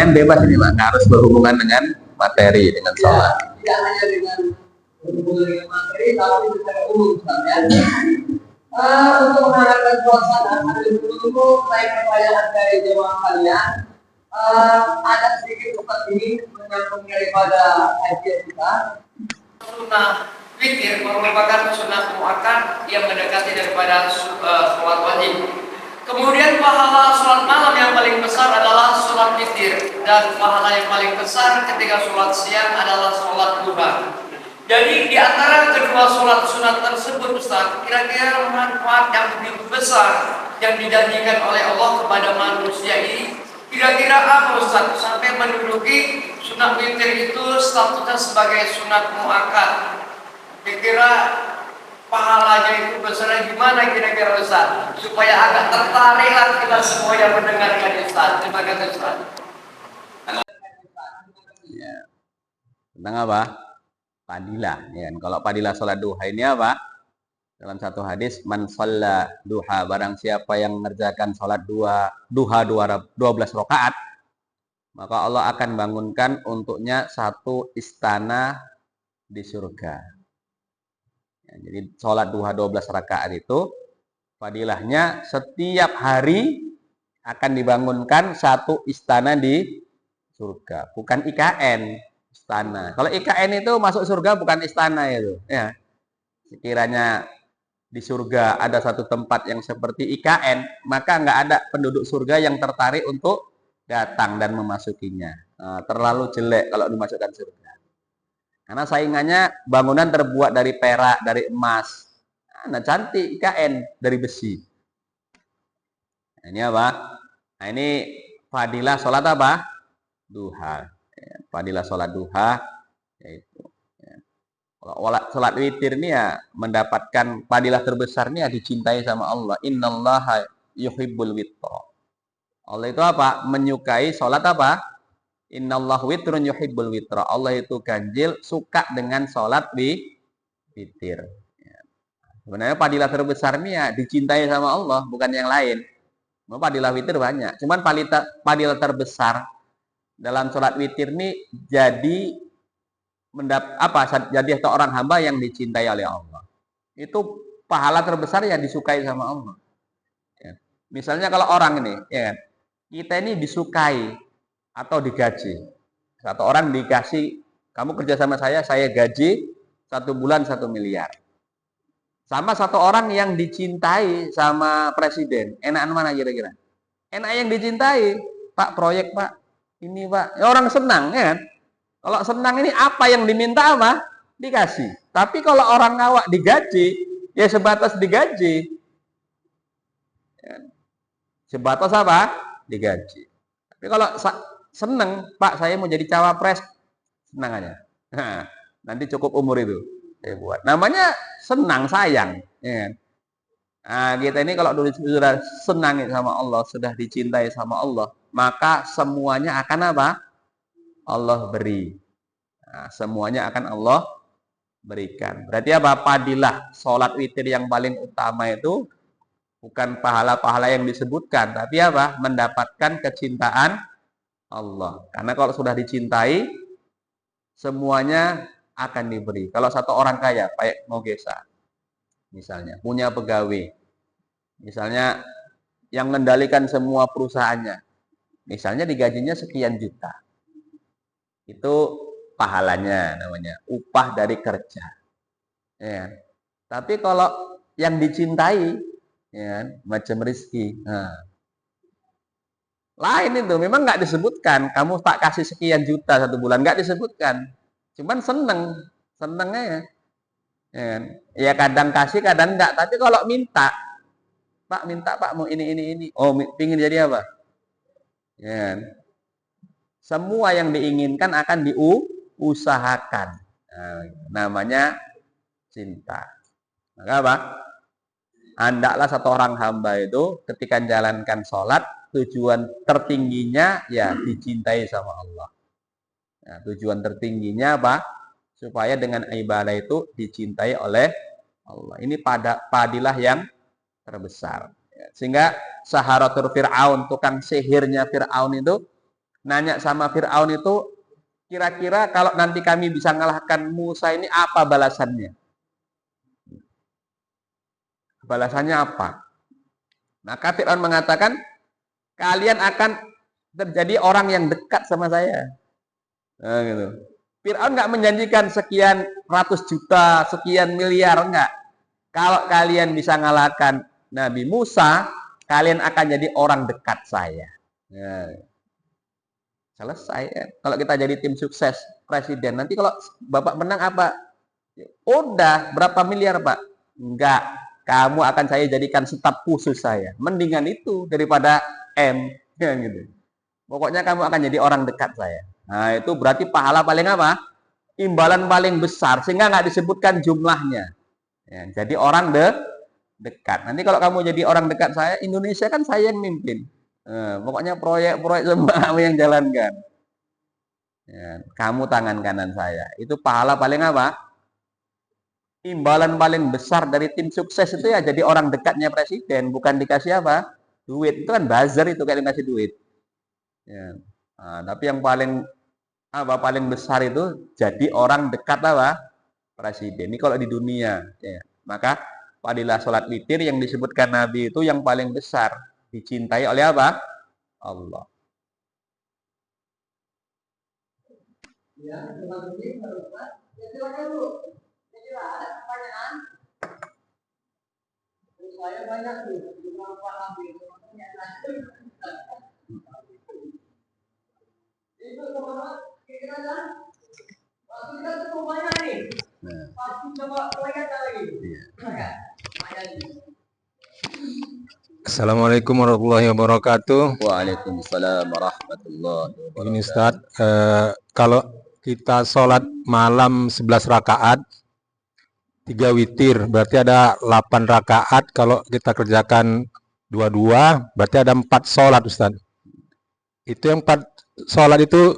Yang bebas ini Pak, nggak harus berhubungan dengan materi, dengan sholat. Tidak hanya dengan berhubungan dengan materi, tapi secara umum misalnya. Untuk mengharapkan suasana sambil menunggu naik perayaan dari jemaah kalian, ada sedikit tempat ini menyambung daripada kajian kita. Sunnah witir merupakan sunnah muakkad yang mendekati daripada sholat wajib. Kemudian pahala sholat malam yang paling besar adalah sholat witir, dan pahala yang paling besar ketika sholat siang adalah sholat duha. Jadi di antara kedua sholat sunat tersebut Ustaz, kira-kira manfaat yang lebih besar yang dijanjikan oleh Allah kepada manusia ini kira-kira apa Ustaz? Sampai menduduki sunat witir itu statusnya sebagai sunat muakkad. Kira-kira pahalanya itu besar gimana kira-kira Ustaz? Supaya agak tertariklah kita semua yang mendengarkan Ustaz. Terima kasih Ustaz. Ya. Tentang apa? Fadilah, ya kan? Kalau fadilah sholat duha ini apa? Dalam satu hadis, man shalla duha, barang siapa yang mengerjakan sholat duha 12 rakaat, maka Allah akan bangunkan untuknya satu istana di surga. Ya, jadi sholat duha 12 rakaat itu fadilahnya setiap hari akan dibangunkan satu istana di surga, bukan IKN. Istana. Kalau IKN itu masuk surga bukan istana itu. Ya. Sekiranya di surga ada satu tempat yang seperti IKN, maka nggak ada penduduk surga yang tertarik untuk datang dan memasukinya. Nah, terlalu jelek kalau dimasukkan surga. Karena saingannya bangunan terbuat dari perak, dari emas. Nah, cantik IKN dari besi. Nah, ini apa? Nah, ini fadilah sholat apa? Duha. Fadilah sholat duha yaitu kalau sholat witir ini ya mendapatkan fadilah terbesar ini ya dicintai sama Allah. Innallaha yuhibbul witra. Allah itu apa? Menyukai sholat apa? Innallahu witrun yuhibbul witra. Allah itu ganjil suka dengan sholat witir. Sebenarnya fadilah terbesar ini ya dicintai sama Allah, bukan yang lain. Fadilah witir banyak, cuman fadilah terbesar dalam sholat witir ini jadi jadi seorang hamba yang dicintai oleh Allah. Itu pahala terbesar yang disukai sama Allah. Ya. Misalnya kalau orang ini, ya kan, kita ini disukai atau digaji. Satu orang dikasih, kamu kerja sama saya gaji 1 bulan 1 miliar. Sama satu orang yang dicintai sama presiden, enakan mana kira-kira? Enak yang dicintai, Pak proyek Pak. Ini Pak, ya orang senang ya kan? Kalau senang ini apa yang diminta apa? Dikasih. Tapi kalau orang ngawak digaji, ya sebatas digaji. Ya. Sebatas apa? Digaji. Tapi kalau senang, Pak saya mau jadi cawapres, senang aja. Nah, nanti cukup umur itu saya buat. Namanya senang, sayang. Ya kan? Nah, kita ini kalau sudah senang sama Allah, sudah dicintai sama Allah, maka semuanya akan apa? Allah beri. Nah, semuanya akan Allah berikan. Berarti apa? Fadilah sholat witir yang paling utama itu bukan pahala-pahala yang disebutkan, tapi apa? Mendapatkan kecintaan Allah. Karena kalau sudah dicintai, semuanya akan diberi. Kalau satu orang kaya, kayak Mogesa, misalnya, punya pegawai, misalnya yang mengendalikan semua perusahaannya, misalnya digajinya sekian juta, itu pahalanya namanya upah dari kerja. Ya. Tapi kalau yang dicintai, ya, macam rezeki, nah, lain itu. Memang nggak disebutkan, kamu tak kasih sekian juta 1 bulan, nggak disebutkan. Cuman senengnya ya. Ya kadang kasih, kadang enggak. Tapi kalau minta Pak mau ini. Oh, pingin jadi apa? Ya. Semua yang diinginkan akan diusahakan. Nah, namanya cinta. Maka apa? Hendaklah satu orang hamba itu ketika menjalankan sholat, tujuan tertingginya ya dicintai sama Allah. Nah, tujuan tertingginya apa? Supaya dengan ibadah itu dicintai oleh Allah. Ini padilah yang terbesar. Sehingga Saharatul Fir'aun, tukang sihirnya Fir'aun itu nanya sama Fir'aun itu, kira-kira kalau nanti kami bisa mengalahkan Musa ini apa balasannya? Balasannya apa? Maka Fir'aun mengatakan, kalian akan terjadi orang yang dekat sama saya. Nah, gitu. Fir'aun nggak menjanjikan sekian ratus juta, sekian miliar, enggak. Kalau kalian bisa mengalahkan Nabi Musa, kalian akan jadi orang dekat saya. Nah, selesai ya. Kalau kita jadi tim sukses presiden, nanti kalau Bapak menang apa? Udah, berapa miliar Pak? Enggak, kamu akan saya jadikan staf khusus saya. Mendingan itu daripada M. Ya, gitu. Pokoknya kamu akan jadi orang dekat saya. Nah, itu berarti pahala paling apa? Imbalan paling besar, sehingga nggak disebutkan jumlahnya. Ya, jadi orang dekat. Nanti kalau kamu jadi orang dekat saya, Indonesia kan saya yang mimpin. Pokoknya proyek-proyek semua kamu yang jalankan. Ya, kamu tangan kanan saya. Itu pahala paling apa? Imbalan paling besar dari tim sukses itu ya jadi orang dekatnya presiden, bukan dikasih apa? Duit. Itu kan buzzer itu kayak dikasih duit. Ya. Nah, tapi yang paling besar itu jadi orang dekat apa? Presiden. Ini kalau di dunia. Ya. Maka fadilah sholat witir yang disebutkan Nabi itu yang paling besar. Dicintai oleh apa? Allah. Ya, terima kasih Pak Ustaz. Ya, silakan dulu. Kira ada pertanyaan? Saya banyak tuh, belum paham itu. Itu teman-teman, kira-kira ada? Waktu kita cukup banyak nih. Pasti coba lihat lagi. Silakan. Assalamualaikum warahmatullahi wabarakatuh. Waalaikumsalam warahmatullahi wabarakatuh. Ini Ustaz, kalau kita sholat malam 11 rakaat, 3 witir, berarti ada 8 rakaat. Kalau kita kerjakan 2-2, berarti ada 4 sholat Ustaz. Itu yang 4 sholat itu,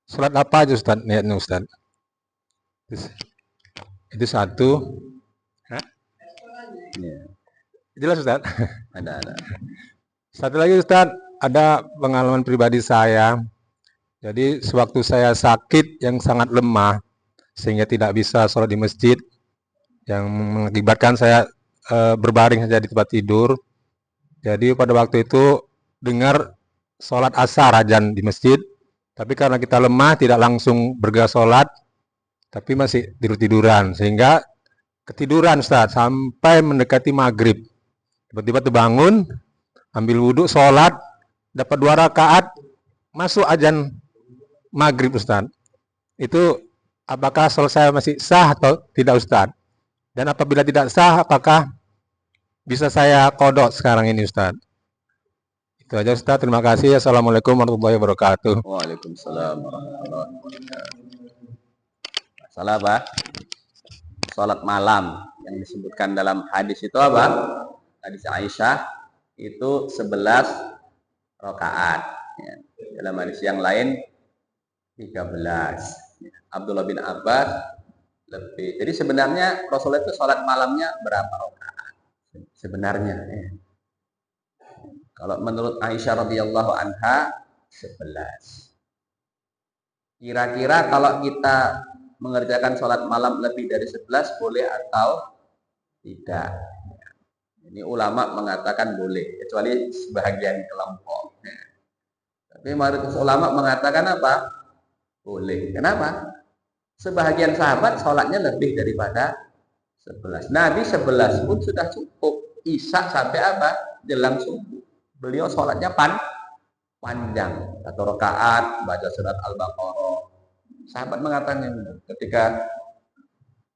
sholat apa aja Ustaz? Niatnya Ustaz. Itu satu. Hah? Ya. Jelas Ustaz? Ada. Satu lagi Ustaz, ada pengalaman pribadi saya. Jadi sewaktu saya sakit yang sangat lemah, sehingga tidak bisa sholat di masjid, yang mengakibatkan saya berbaring saja di tempat tidur. Jadi pada waktu itu dengar sholat asar azan di masjid, tapi karena kita lemah tidak langsung bergerak sholat, tapi masih tidur-tiduran, sehingga ketiduran Ustaz sampai mendekati maghrib. Tiba-tiba terbangun, ambil wudhu, sholat, dapat 2 rakaat, masuk azan maghrib Ustaz. Itu apakah sholat saya masih sah atau tidak Ustaz? Dan apabila tidak sah, apakah bisa saya qadha sekarang ini Ustaz? Itu aja Ustaz, terima kasih. Assalamualaikum warahmatullahi wabarakatuh. Waalaikumsalam warahmatullahi wabarakatuh. Masalah apa? Sholat malam yang disebutkan dalam hadis itu apa? Hadis Aisyah itu 11 rakaat. Ya. Dalam hadis yang lain 13. Abdullah bin Abbas lebih. Jadi sebenarnya Rasulullah itu sholat malamnya berapa rakaat? Sebenarnya. Ya. Kalau menurut Aisyah radhiyallahu anha 11. Kira-kira kalau kita mengerjakan sholat malam lebih dari 11 boleh atau tidak? Ini ulama mengatakan boleh, kecuali sebagian kelompok. Tapi mayoritas ulama mengatakan apa? Boleh. Kenapa? Sebagian sahabat sholatnya lebih daripada 11. Nabi 11 pun sudah cukup. Isya sampai apa? Jelang subuh. Beliau sholatnya panjang. 1 rakaat, baca surat Al-Baqarah. Sahabat mengatakan ketika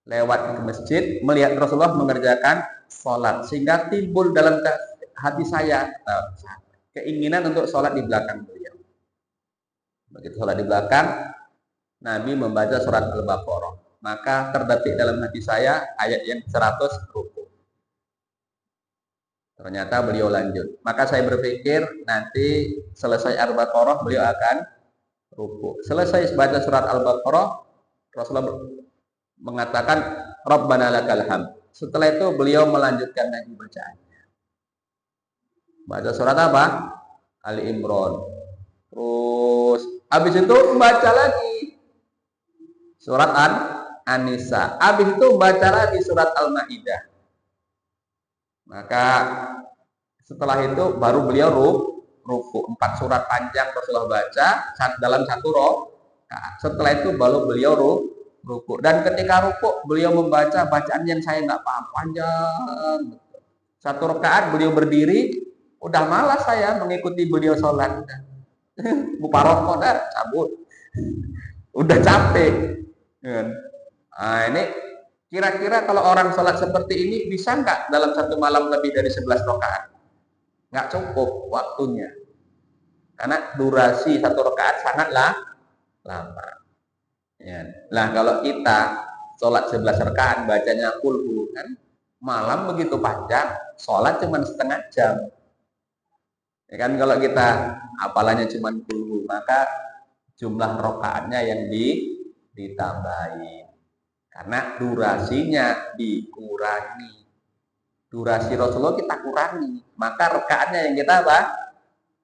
lewat ke masjid, melihat Rasulullah mengerjakan sholat, sehingga timbul dalam hati saya keinginan untuk sholat di belakang beliau. Begitu sholat di belakang, Nabi membaca surat Al-Baqarah, maka terdetik dalam hati saya ayat yang 100 ruku. Ternyata beliau lanjut. Maka saya berpikir nanti selesai Al-Baqarah beliau akan ruku. Selesai baca surat Al-Baqarah, Rasulullah mengatakan Rabbana lakal hamd. Setelah itu beliau melanjutkan lagi bacaannya. Baca surat apa? Ali Imran. Terus habis itu baca lagi surat An-Nisa. Habis itu baca lagi surat Al-Maidah. Maka setelah itu baru beliau ruku. 4 surat panjang Rasulullah baca dalam satu rakaat. Setelah itu baru beliau ruku. Dan ketika ruku beliau membaca bacaan yang saya nggak paham, panjang. Satu rakaat beliau berdiri, udah malas saya mengikuti beliau sholat. Muparokok dah, cabut. Udah capek. Nah, ini kira-kira kalau orang sholat seperti ini bisa nggak dalam satu malam lebih dari 11 rakaat? Nggak cukup waktunya. Karena durasi satu rakaat sangatlah lama. Ya. Nah, kalau kita sholat 11 rakaat bacanya kulhu kan, malam begitu panjang, sholat cuma setengah jam. Ya kan, kalau kita hafalannya cuma kulhu, maka jumlah rakaatnya yang ditambahin. Karena durasinya dikurangi. Durasi Rasulullah kita kurangi, maka rakaatnya yang kita apa?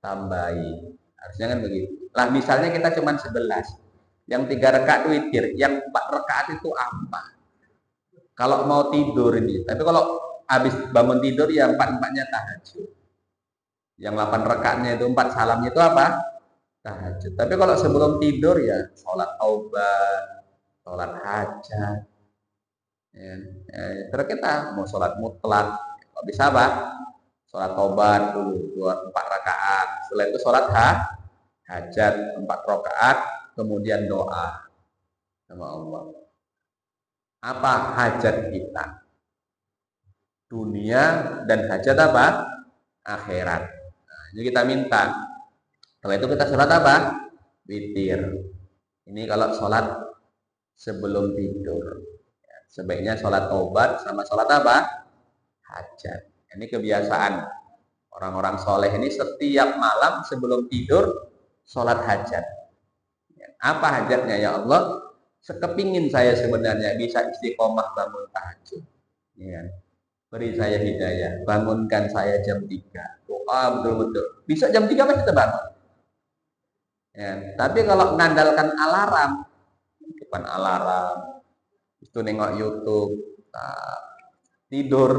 Tambahin. Harusnya kan begitu. Lah misalnya kita cuma 11, yang 3 rakaat witir, yang 4 rakaat itu apa? Kalau mau tidur ini, tapi kalau habis bangun tidur ya 4-4-nya tahajud. Yang 8 rakaatnya itu 4 salamnya itu apa? Tahajud. Tapi kalau sebelum tidur ya sholat taubat, sholat hajat. Ya, terus kita mau sholat mutlak, kalau bisa apa? Sholat taubat dulu 4 rakaat. Setelah itu sholat hajat 4 rakaat, kemudian doa sama Allah. Apa hajat kita? Dunia dan hajat apa? Akhirat. Nah, ini kita minta. Setelah itu kita sholat apa? Witir. Ini kalau sholat sebelum tidur. Sebaiknya sholat taubat sama sholat apa? Hajat. Ini kebiasaan orang-orang soleh ini setiap malam sebelum tidur sholat hajat. Apa hajatnya ya Allah? Sekepingin saya sebenarnya bisa istiqomah bangun tahajud. Ya. Beri saya hidayah, bangunkan saya jam 3. Doa betul-betul. Bisa jam 3 masih terbangun. Ya. Tapi kalau mengandalkan alarm, bukan alarm, itu nengok YouTube, tidur,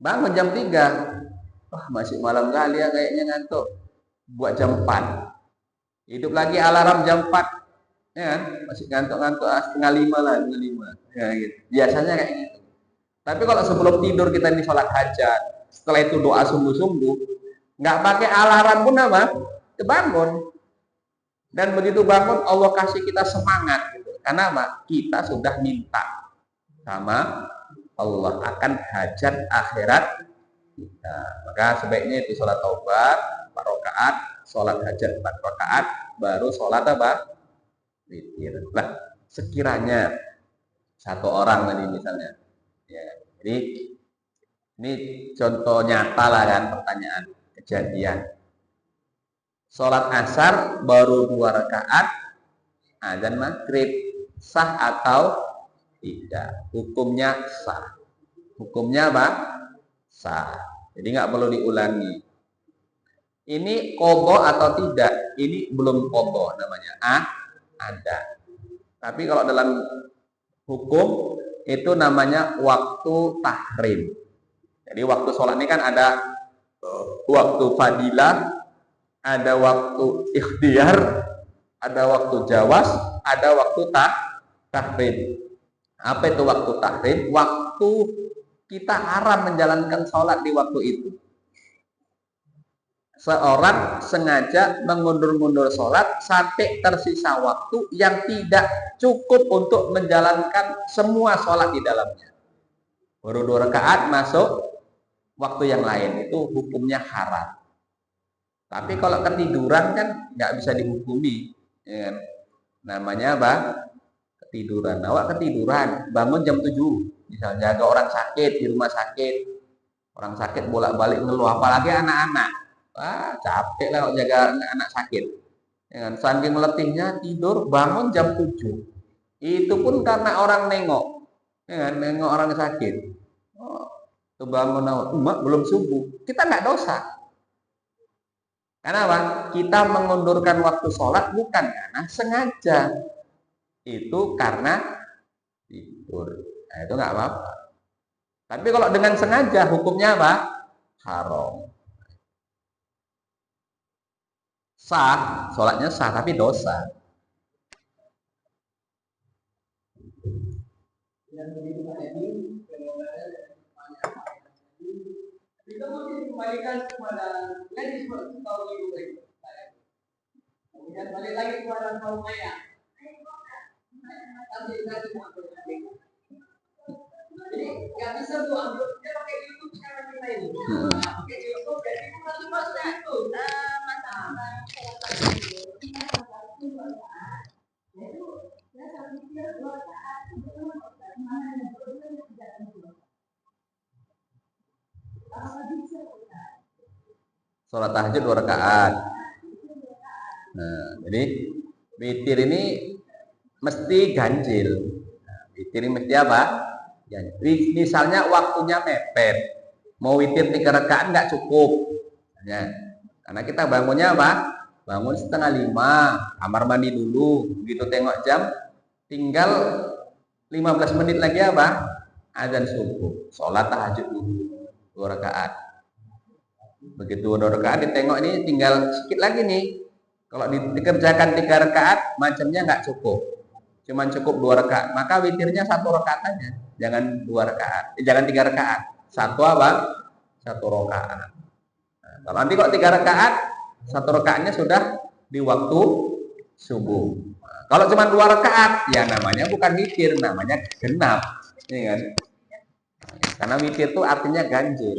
bangun jam 3. Wah, masih malam kali ya kayaknya ngantuk. Buat jam 4. Hidup lagi alarm jam 4. Ya kan? Masih ngantuk-ngantuk setengah 5 lah, setengah 5. Ya, gitu. Biasanya kayak gitu. Tapi kalau sebelum tidur kita ini sholat hajat, setelah itu doa sungguh-sungguh, nggak pakai alarm pun apa? Bangun. Dan begitu bangun Allah kasih kita semangat gitu. Karena apa? Kita sudah minta sama Allah akan hajat akhirat kita. Maka sebaiknya itu sholat taubat 4 rakaat, sholat hajat 4 rakaat, baru sholat apa? Witir. Nah, sekiranya satu orang tadi misalnya, ya, jadi ini contoh nyata lah kan pertanyaan kejadian. Sholat asar baru 2 rakaat, azan maghrib, sah atau tidak? Hukumnya sah. Hukumnya apa? Sah. Jadi nggak perlu diulangi. Ini qadha atau tidak? Ini belum qadha namanya. Ada. Tapi kalau dalam hukum itu namanya waktu tahrim. Jadi waktu sholat ini kan ada waktu fadilah, ada waktu ikhtiar, ada waktu jawas, ada waktu tahrim. Apa itu waktu tahrim? Waktu kita haram menjalankan sholat di waktu itu. Seorang sengaja mengundur-undur sholat sampai tersisa waktu yang tidak cukup untuk menjalankan semua sholat di dalamnya. Baru 2 rakaat masuk waktu yang lain, itu hukumnya haram. Tapi kalau ketiduran kan nggak bisa dihukumi. Ya. Namanya apa? Ketiduran. Awak ketiduran, bangun jam 7. Misalnya jaga orang sakit di rumah sakit. Orang sakit bolak-balik ngeluh, apalagi anak-anak. Wah, capek lah jaga anak sakit. Dengan saking letihnya tidur, bangun jam 7. Itu pun karena orang nengok. Nengok orang sakit. Oh, itu bangun awal, belum subuh. Kita nggak dosa. Karena apa? Kita mengundurkan waktu sholat bukan karena sengaja. Itu karena tidur. Nah, itu nggak apa-apa. Tapi kalau dengan sengaja, hukumnya apa? Haram. Sah, sholatnya sah, tapi dosa. Dan begitu Pak Edi, kita mesti kembalikan kepada ladies first, kaum ibu baik. Kemudian balik lagi kepada kaum ayah. Tapi nanti jadi nggak bisa tuh ambil dia pakai YouTube sekarang kita ini. Pakai YouTube jadi kita tuh pasti itu Sholat tahajud 2 rakaat. Nah, jadi witir ini mesti ganjil. Nah, witir ini mesti apa? Misalnya waktunya mepet, mau witir 3 rakaat nggak cukup. Ya. Karena kita bangunnya apa? Bangun 4:30, kamar mandi dulu, begitu tengok jam, tinggal 15 menit lagi apa? Azan subuh, sholat tahajud dulu 2 rakaat. Begitu 2 rakaat ditengok ini tinggal sedikit lagi nih. Kalau dikerjakan 3 rakaat, macamnya nggak cukup. Cuman cukup 2 rakaat, maka witirnya 1 rakaat aja. Jangan 2 rakaat, jangan 3 rakaat. 1 apa? 1 rakaat. Nah, kalau nanti kok 3 rakaat, 1 rakaatnya sudah di waktu subuh. Nah, kalau cuma 2 rakaat, ya namanya bukan witir, namanya genap. Ini kan? Karena witir itu artinya ganjil.